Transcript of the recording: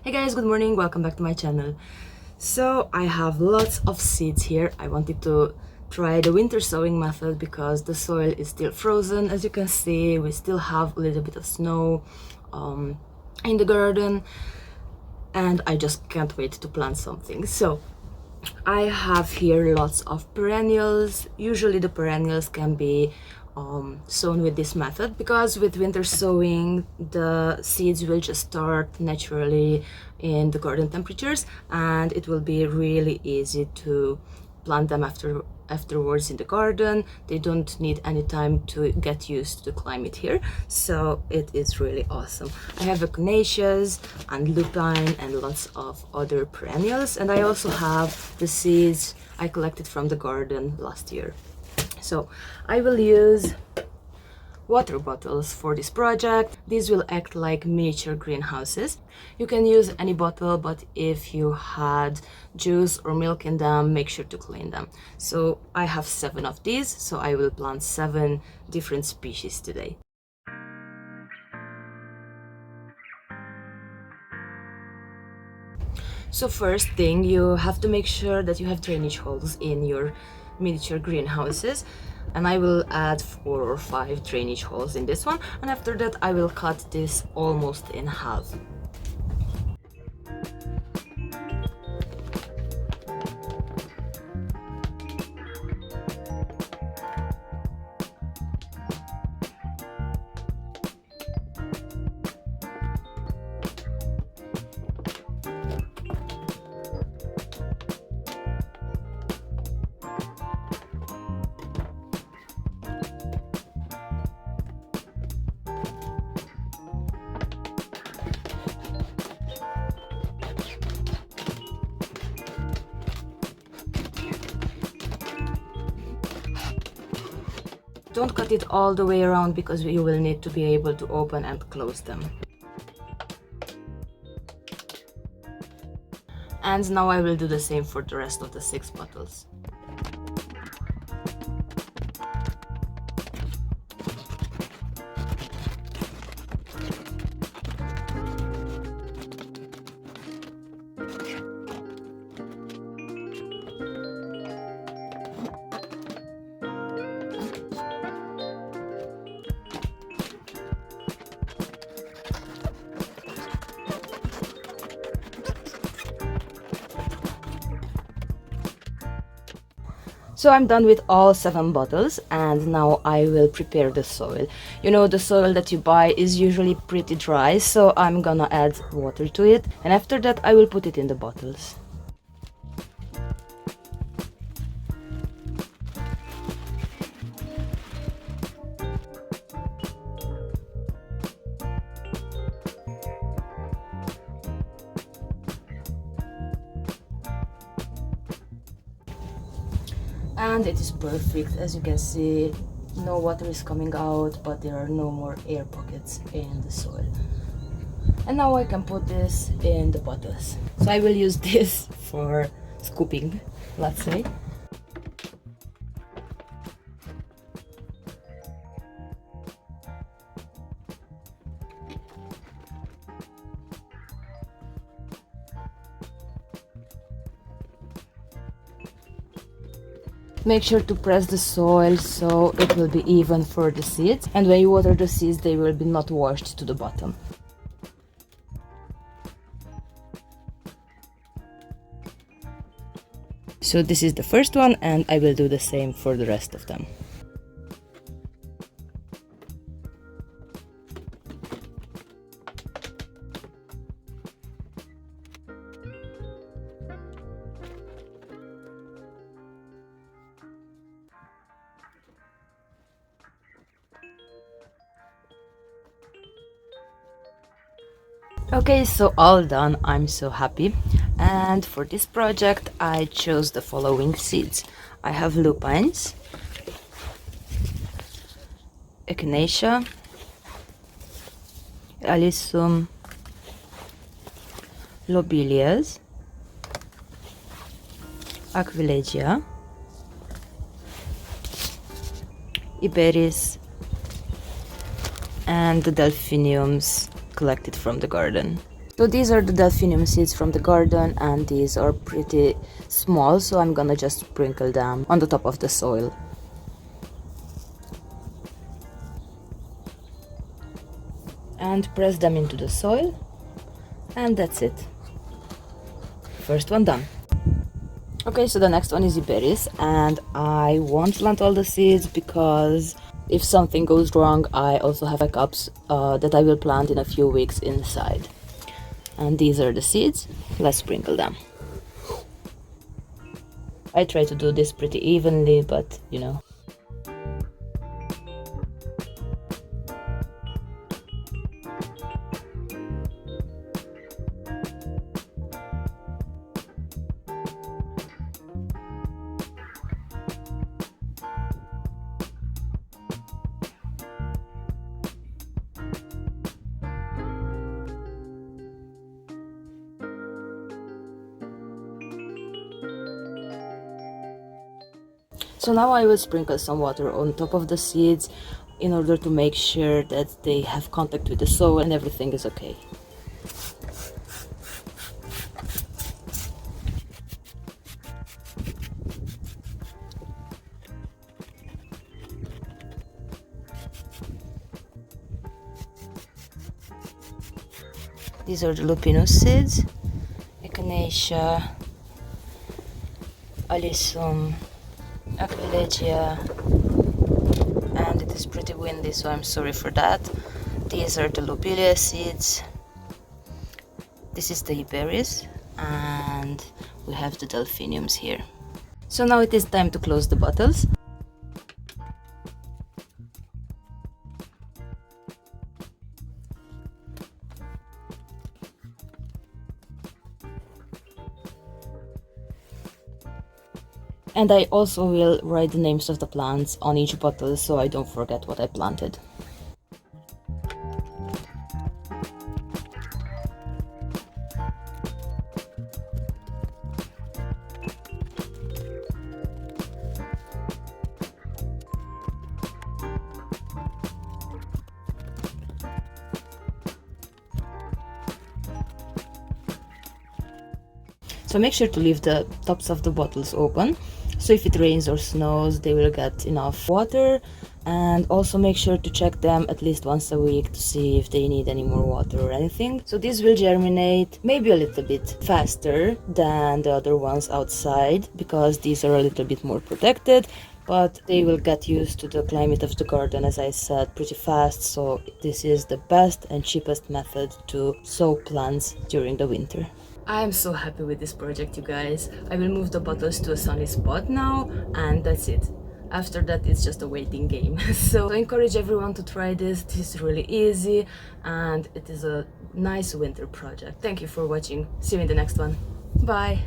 Hey guys, good morning, welcome back to my channel. So I have lots of seeds here. I wanted to try the winter sowing method because the soil is still frozen. As you can see, we still have a little bit of snow in the garden, and I just can't wait to plant something. So I have here lots of perennials. Usually the perennials can be sown with this method because with winter sowing the seeds will just start naturally in the garden temperatures, and it will be really easy to plant them afterwards in the garden. They don't need any time to get used to the climate here, so it is really awesome. I have Echinaceas and lupin and lots of other perennials, and I also have the seeds I collected from the garden last year. So I will use water bottles for this project. These will act like miniature greenhouses. You can use any bottle, but if you had juice or milk in them, make sure to clean them. So I have 7 of these, so I will plant 7 different species today. So first thing, you have to make sure that you have drainage holes in your miniature greenhouses, and I will add 4 or 5 drainage holes in this one, and after that I will cut this almost in half. Don't cut it all the way around because you will need to be able to open and close them. And now I will do the same for the rest of the 6 bottles. So I'm done with all 7 bottles, and now I will prepare the soil. You know, the soil that you buy is usually pretty dry, so I'm gonna add water to it, and after that I will put it in the bottles. And it is perfect. As you can see, no water is coming out, but there are no more air pockets in the soil. And now I can put this in the bottles. So I will use this for scooping, let's say. Make sure to press the soil so it will be even for the seeds, and when you water the seeds they will be not washed to the bottom. So this is the first one, and I will do the same for the rest of them. Okay, so all done. I'm so happy. And for this project I chose the following seeds. I have lupines, Echinacea, Alyssum, Lobelias, Aqulegia, Iberis, and the delphiniums collected from the garden. So these are the delphinium seeds from the garden, and these are pretty small, so I'm gonna just sprinkle them on the top of the soil. And press them into the soil, and that's it. First one done. Okay, so the next one is Iberis, and I won't plant all the seeds because if something goes wrong, I also have backups that I will plant in a few weeks inside. And these are the seeds. Let's sprinkle them. I try to do this pretty evenly, but you know. So now I will sprinkle some water on top of the seeds in order to make sure that they have contact with the soil and everything is okay. These are the Lupinus seeds, Echinacea, Alyssum, aqulegia, and it is pretty windy, so I'm sorry for that. These are the Lobelia seeds. This is the Iberis, and we have the delphiniums here. So now it is time to close the bottles. And I also will write the names of the plants on each bottle so I don't forget what I planted. So make sure to leave the tops of the bottles open, so if it rains or snows they will get enough water, and also make sure to check them at least once a week to see if they need any more water or anything. So these will germinate maybe a little bit faster than the other ones outside because these are a little bit more protected, but they will get used to the climate of the garden, as I said, pretty fast. So this is the best and cheapest method to sow plants during the winter. I am so happy with this project, you guys. I will move the bottles to a sunny spot now, and that's it. After that, it's just a waiting game. So I encourage everyone to try this. This is really easy, and it is a nice winter project. Thank you for watching. See you in the next one. Bye!